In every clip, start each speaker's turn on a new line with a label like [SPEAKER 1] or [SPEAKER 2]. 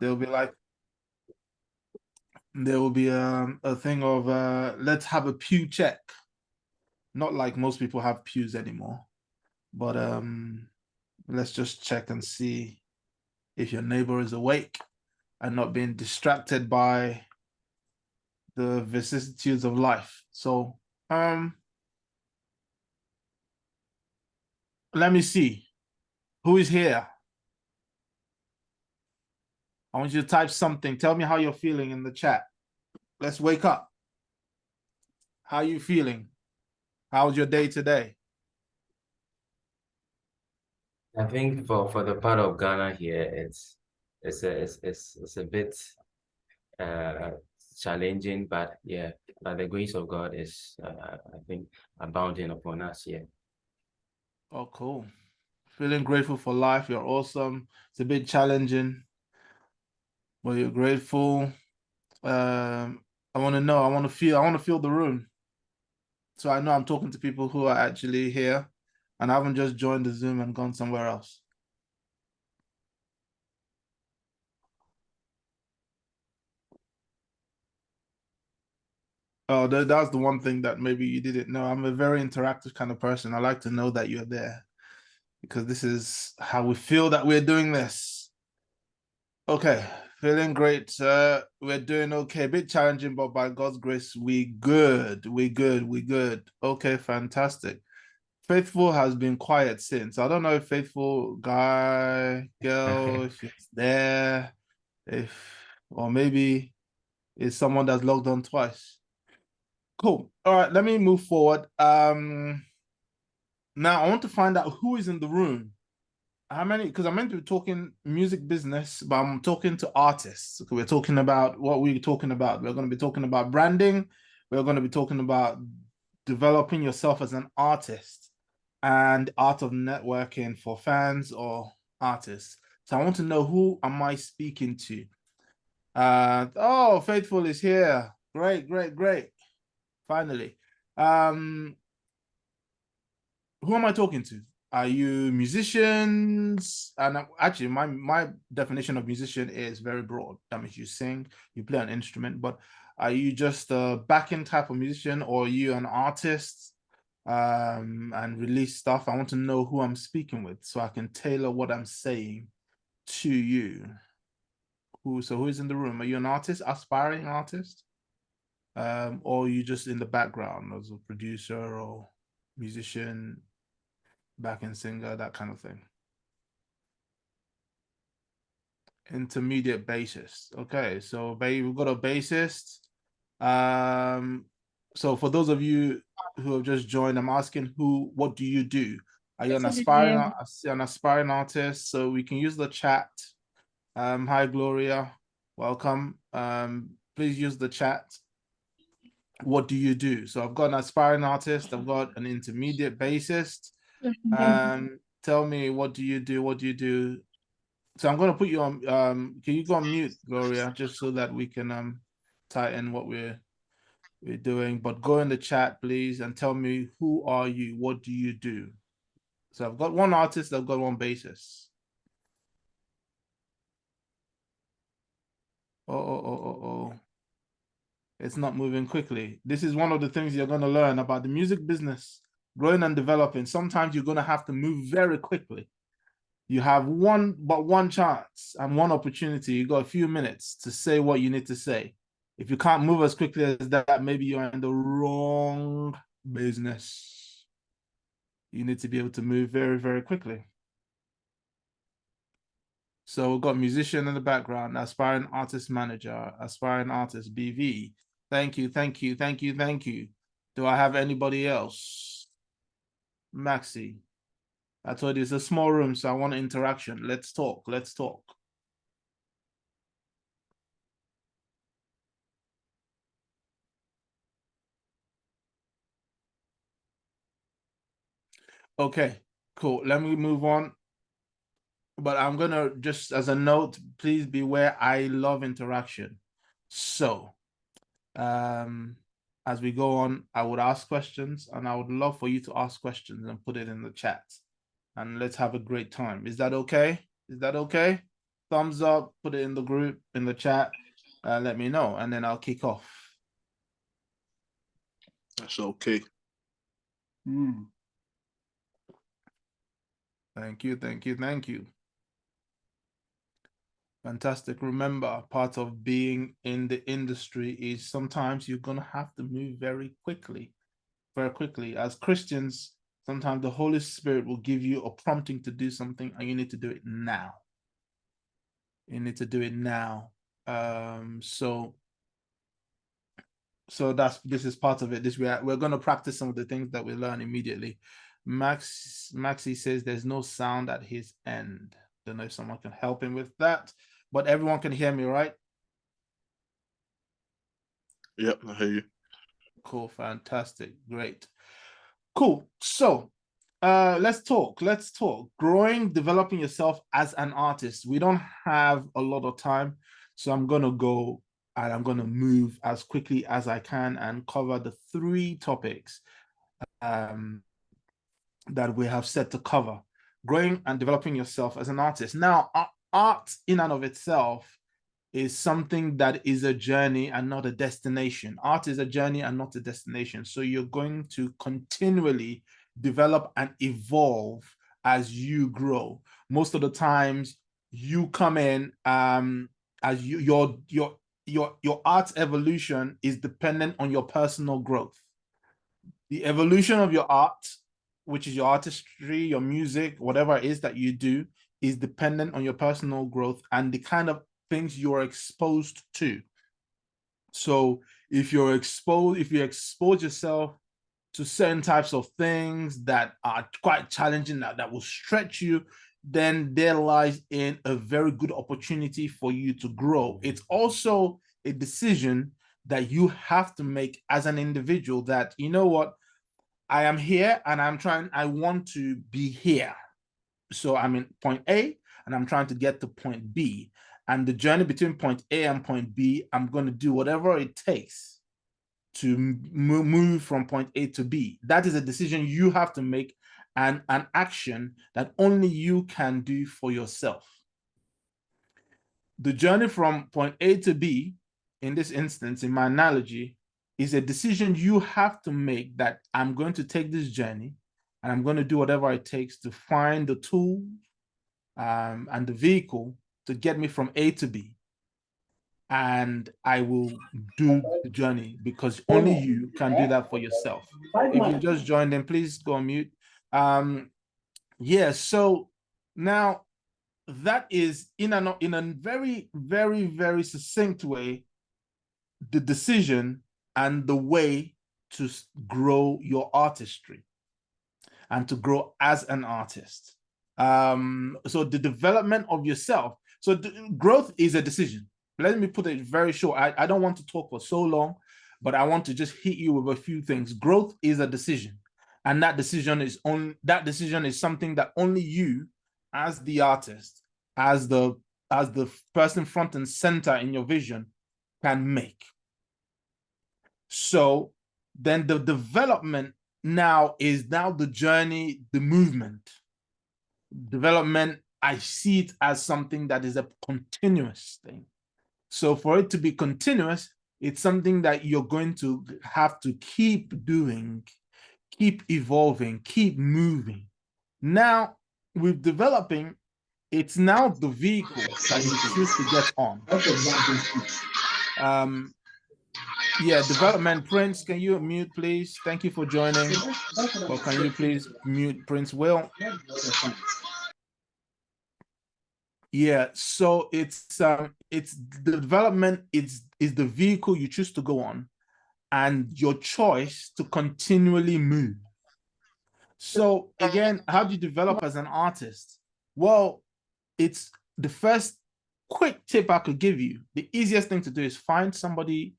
[SPEAKER 1] There'll be like there will be a thing of let's have a pew check. Not like most people have pews anymore, but let's just check and see if your neighbor is awake and not being distracted by the vicissitudes of life. So let me see who is here. I want you to type something. Tell me how you're feeling in the chat. Let's wake up. How are you feeling? How's your day today?
[SPEAKER 2] I think for the part of Ghana here, it's a bit uh challenging, but yeah, but the grace of God is I think abounding upon us here.
[SPEAKER 1] Oh, cool. Feeling grateful for life. You're awesome. It's a bit challenging, but you're grateful. I want to know. I want to feel. I want to feel the room. So I know I'm talking to people who are actually here, and I haven't just joined the Zoom and gone somewhere else. Oh, that's the one thing that maybe you didn't know. I'm a very interactive kind of person. I like to know that you're there because this is how we feel that we're doing this. Okay, feeling great. We're doing okay. A bit challenging, but by God's grace, we good. We good. We good. Okay, fantastic. Faithful has been quiet since. I don't know if faithful guy, girl, if it's there, if or maybe it's someone that's logged on twice. Cool. All right, let me move forward. Now I want to find out who is in the room. How many? Because I'm meant to be talking music business, but I'm talking to artists. We're talking about what we're talking about. We're going to be talking about branding. We're going to be talking about developing yourself as an artist and art of networking for fans or artists. So I want to know who am I speaking to? Oh, Faithful is here. Great, great, great. Finally. Um, who am I talking to? Are you musicians? And actually, my definition of musician is very broad. That means you sing, you play an instrument, but are you just a backing type of musician, or are you an artist and release stuff? I want to know who I'm speaking with so I can tailor what I'm saying to you. Who is in the room? Are you an artist, aspiring artist? Or are you just in the background as a producer or musician, backing singer, that kind of thing? Intermediate bassist. Okay, so we've got a bassist. Um, so for those of you who have just joined, I'm asking what do you do? Are you
[SPEAKER 3] Yes, I did hear.
[SPEAKER 1] an aspiring artist? So we can use the chat. Hi Gloria, welcome. Please use the chat. What do you do? So I've got an aspiring artist, I've got an intermediate bassist.
[SPEAKER 3] Yes, I can hear.
[SPEAKER 1] Tell me, what do you do? What do you do? So I'm going to put you on. Can you go on mute, Gloria, just so that we can tie in what we're doing? But go in the chat, please, and tell me, who are you? What do you do? So I've got one artist. I've got one bassist. Oh. It's not moving quickly. This is one of the things you're going to learn about the music business, growing and developing. Sometimes you're going to have to move very quickly. You have one chance and one opportunity. You got a few minutes to say what you need to say. If you can't move as quickly as that, maybe you're in the wrong business. You need to be able to move very, very quickly. So we've got musician in the background, aspiring artist manager, aspiring artist BV. Thank you, thank you, thank you, thank you. Do I have anybody else? Maxi. I told you it's a small room, so I want interaction. Let's talk. Let's talk. Okay, cool. Let me move on. But I'm gonna just as a note, please beware. I love interaction. So, um, as we go on, I would ask questions, and I would love for you to ask questions and put it in the chat. And let's have a great time. Is that okay? Is that okay? thumbs up, put it in the group, in the chat, let me know, and then I'll kick off.
[SPEAKER 3] That's okay.
[SPEAKER 1] Thank you, thank you, thank you. Fantastic. Remember, part of being in the industry is sometimes you're going to have to move very quickly. Very quickly. As Christians, sometimes the Holy Spirit will give you a prompting to do something and you need to do it now. You need to do it now. So this is part of it. We're going to practice some of the things that we learn immediately. Maxi says there's no sound at his end. Don't know if someone can help him with that, but everyone can hear me, right?
[SPEAKER 3] Yep, I hear you.
[SPEAKER 1] Cool, fantastic, great. Cool. So let's talk. Growing, developing yourself as an artist. We don't have a lot of time, so I'm gonna go and I'm gonna move as quickly as I can and cover the 3 topics that we have set to cover. Growing and developing yourself as an artist. Now, art in and of itself is something that is a journey and not a destination. Art is a journey and not a destination. So you're going to continually develop and evolve as you grow. Most of the times you come in as your art evolution is dependent on your personal growth. The evolution of your art, which is your artistry, your music, whatever it is that you do, is dependent on your personal growth and the kind of things you're exposed to. So if you expose yourself to certain types of things that are quite challenging, that will stretch you, then there lies in a very good opportunity for you to grow. It's also a decision that you have to make as an individual that, you know what, I am here and I want to be here. So I'm in point A and I'm trying to get to point B. And the journey between point A and point B, I'm going to do whatever it takes to move from point A to B. That is a decision you have to make and an action that only you can do for yourself. The journey from point A to B, in this instance, in my analogy, is a decision you have to make that I'm going to take this journey and I'm going to do whatever it takes to find the tool and the vehicle to get me from A to B. And I will do the journey because only you can do that for yourself. If you just joined in, please go on mute. Yeah, so now that is in a very, very, very succinct way, the decision and the way to grow your artistry and to grow as an artist. So the development of yourself. So growth is a decision. Let me put it very short. I don't want to talk for so long, but I want to just hit you with a few things. Growth is a decision. And that decision is something that only you, as the artist, as the person front and center in your vision, can make. So then the development is the journey, the movement. Development, I see it as something that is a continuous thing. So for it to be continuous, it's something that you're going to have to keep doing, keep evolving, keep moving. Now, with developing, it's now the vehicle that you choose to get on. Yeah, development. Prince, can you mute, please? Thank you for joining. Or can you please mute Prince Will? Yeah, so it's the development is the vehicle you choose to go on and your choice to continually move. So again, how do you develop as an artist? Well, it's the first quick tip I could give you. The easiest thing to do is find somebody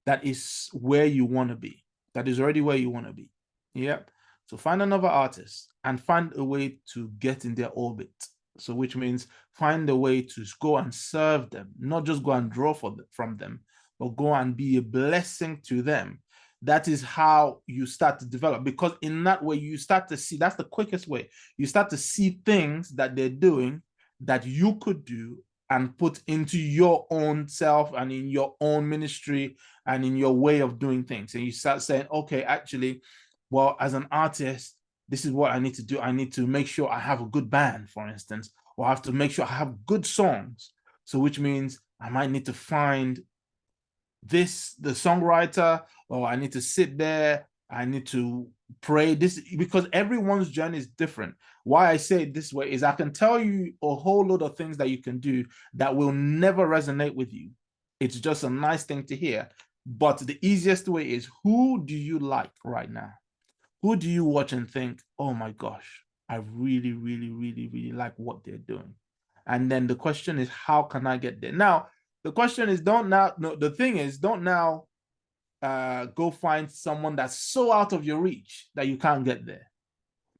[SPEAKER 1] that is where you want to be, that is already where you want to be. Yep. So find another artist and find a way to get in their orbit. So which means find a way to go and serve them, not just go and draw from them, but go and be a blessing to them. That is how you start to develop, because in that way you start to see, that's the quickest way. You start to see things that they're doing that you could do and put into your own self and in your own ministry and in your way of doing things. And you start saying, okay, actually, well, as an artist, this is what I need to do. I need to make sure I have a good band, for instance, or I have to make sure I have good songs. So which means I might need to find the songwriter, or I need to sit there, I need to pray this, because everyone's journey is different. Why I say it this way is I can tell you a whole lot of things that you can do that will never resonate with you. It's just a nice thing to hear. But the easiest way is, who do you like right now? Who do you watch and think, oh my gosh, I really, really, really, really like what they're doing? And then the question is, how can I get there? Now, the question is, don't now go find someone that's so out of your reach that you can't get there.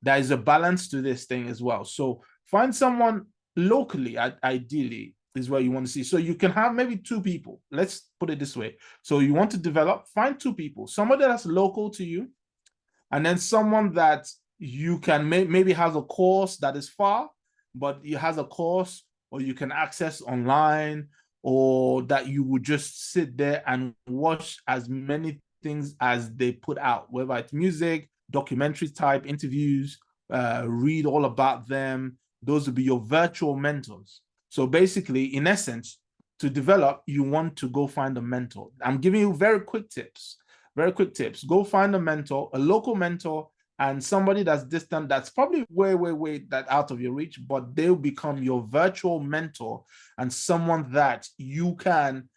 [SPEAKER 1] There is a balance to this thing as well. So find someone locally, ideally, is where you want to see. So you can have maybe 2 people. Let's put it this way. So you want to develop, find 2 people, somebody that's local to you, and then someone that you can maybe has a course that is far, but it has a course or you can access online, or that you would just sit there and watch as many things as they put out, whether it's music, documentary type interviews, read all about them. Those would be your virtual mentors. So basically, in essence, to develop, you want to go find a mentor. I'm giving you very quick tips. Go find a mentor, a local mentor, and somebody that's distant, that's probably way that out of your reach, but they'll become your virtual mentor, and someone that you can,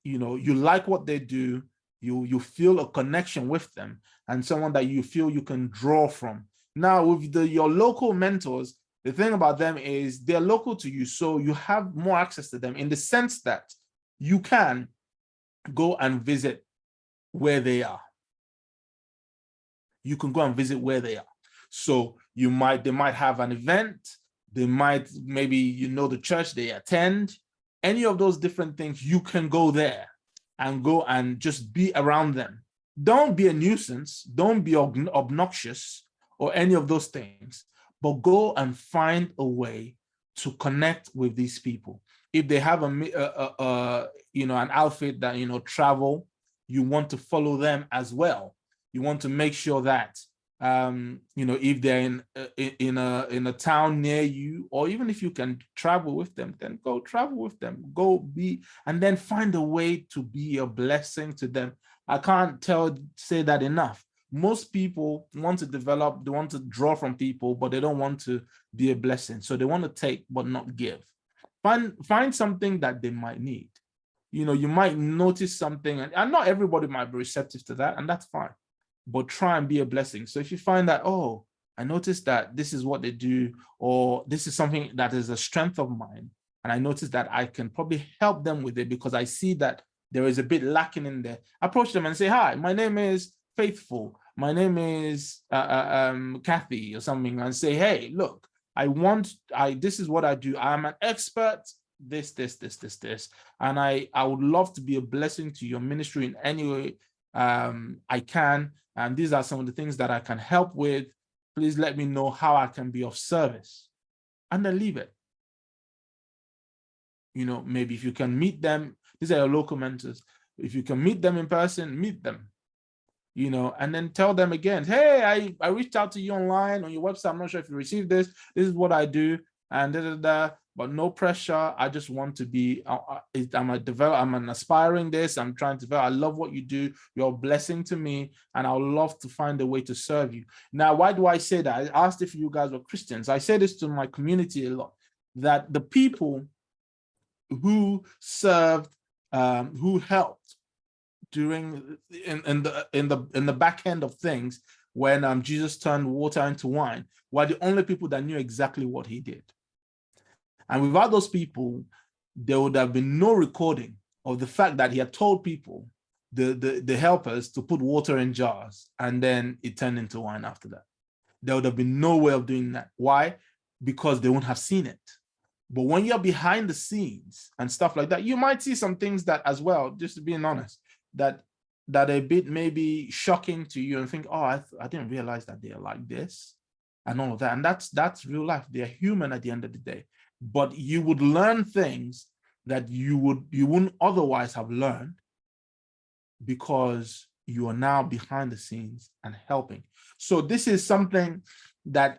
[SPEAKER 1] you like what they do, you feel a connection with them, and someone that you feel you can draw from. Now, with your local mentors, the thing about them is they're local to you, so you have more access to them in the sense that you can go and visit where they are. You can go and visit where they are. So they might have an event, maybe the church they attend, any of those different things, you can go there and go and just be around them. Don't be a nuisance, don't be obnoxious or any of those things, but go and find a way to connect with these people. If they have an outfit that travel, you want to follow them as well. You want to make sure that if they're in a town near you, or even if you can travel with them, then go travel with them. And then find a way to be a blessing to them. I can't say that enough. Most people want to develop, they want to draw from people, but they don't want to be a blessing. So they want to take but not give. Find something that they might need. You might notice something, and not everybody might be receptive to that, and that's fine. But try and be a blessing. So if you find that, oh, I noticed that this is what they do, or this is something that is a strength of mine, and I noticed that I can probably help them with it because I see that there is a bit lacking in there. Approach them and say, hi, my name is Faithful. My name is Kathy or something, and say, hey, look, this is what I do. I'm an expert, this, and I would love to be a blessing to your ministry in any way I can, and these are some of the things that I can help with. Please let me know how I can be of service, and then leave it. Maybe if you can meet them, these are your local mentors. If you can meet them in person, meet them, and then tell them again, hey, I reached out to you online on your website. I'm not sure if you received this. This is what I do, and but no pressure. I just want to be, I'm an aspiring this. I'm trying to develop. I love what you do. You're a blessing to me, and I would love to find a way to serve you. Now, why do I say that? I asked if you guys were Christians. I say this to my community a lot, that the people who served, who helped during in the back end of things when Jesus turned water into wine, were the only people that knew exactly what he did. And without those people, there would have been no recording of the fact that he had told people, the helpers, to put water in jars, and then it turned into wine after that. There would have been no way of doing that. Why? Because they wouldn't have seen it. But when you're behind the scenes and stuff like that, you might see some things that as well, just being honest, that a bit maybe shocking to you, and think, oh, I didn't realize that they're like this and all of that. And that's real life. They're human at the end of the day. but you would learn things that you wouldn't otherwise have learned, because you are now behind the scenes and helping. So this is something that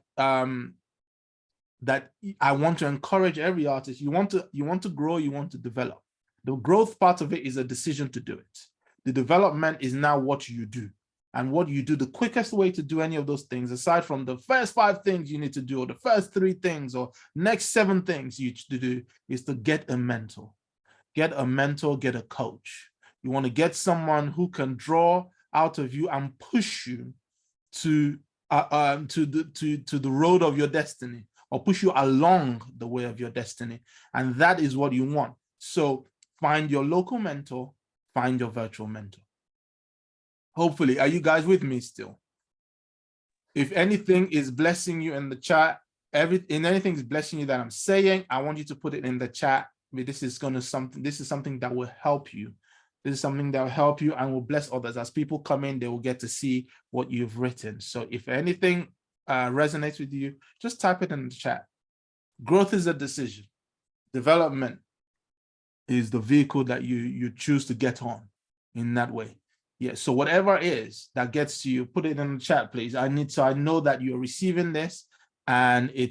[SPEAKER 1] that I want to encourage every artist. You want to grow, you want to develop. The growth part of it is a decision to do it. The development is now what you do. And what you do, the quickest way to do any of those things, aside from the first 5 things you need to do, or the first 3 things, or next 7 things you to do, is to get a mentor. Get a mentor, get a coach. You want to get someone who can draw out of you and push you to the road of your destiny, or push you along the way of your destiny. And that is what you want. So find your local mentor, find your virtual mentor. Hopefully, are you guys with me still? If anything is blessing you in the chat, anything is blessing you that I'm saying, I want you to put it in the chat. This is something that will help you. This is something that will help you and will bless others. As people come in, they will get to see what you've written. So if anything resonates with you, just type it in the chat. Growth is a decision. Development is the vehicle that you choose to get on in that way. Yeah, so whatever it is that gets to you, put it in the chat, please. I know that you're receiving this, and you're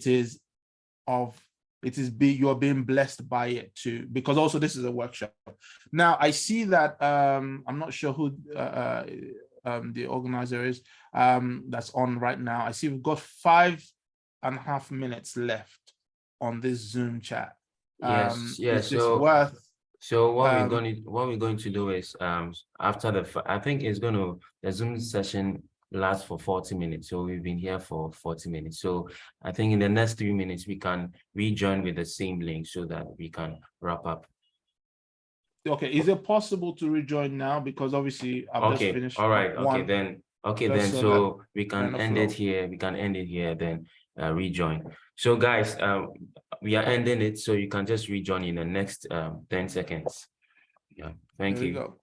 [SPEAKER 1] being blessed by it too, because also this is a workshop. Now I see that I'm not sure who the organizer is that's on right now. I see we've got 5.5 minutes left on this Zoom chat.
[SPEAKER 2] Yes,
[SPEAKER 1] Is this worth?
[SPEAKER 2] So what we're going to do is after I think the Zoom session lasts for 40 minutes. So we've been here for 40 minutes. So I think in the next 3 minutes we can rejoin with the same link so that we can wrap up.
[SPEAKER 1] Okay, is it possible to rejoin now? Because obviously I've just finished.
[SPEAKER 2] All right. Okay, then so we can end it here. We can end it here, then rejoin. So guys, we are ending it, so you can just rejoin in the next 10 seconds. Yeah, thank you.
[SPEAKER 1] Go.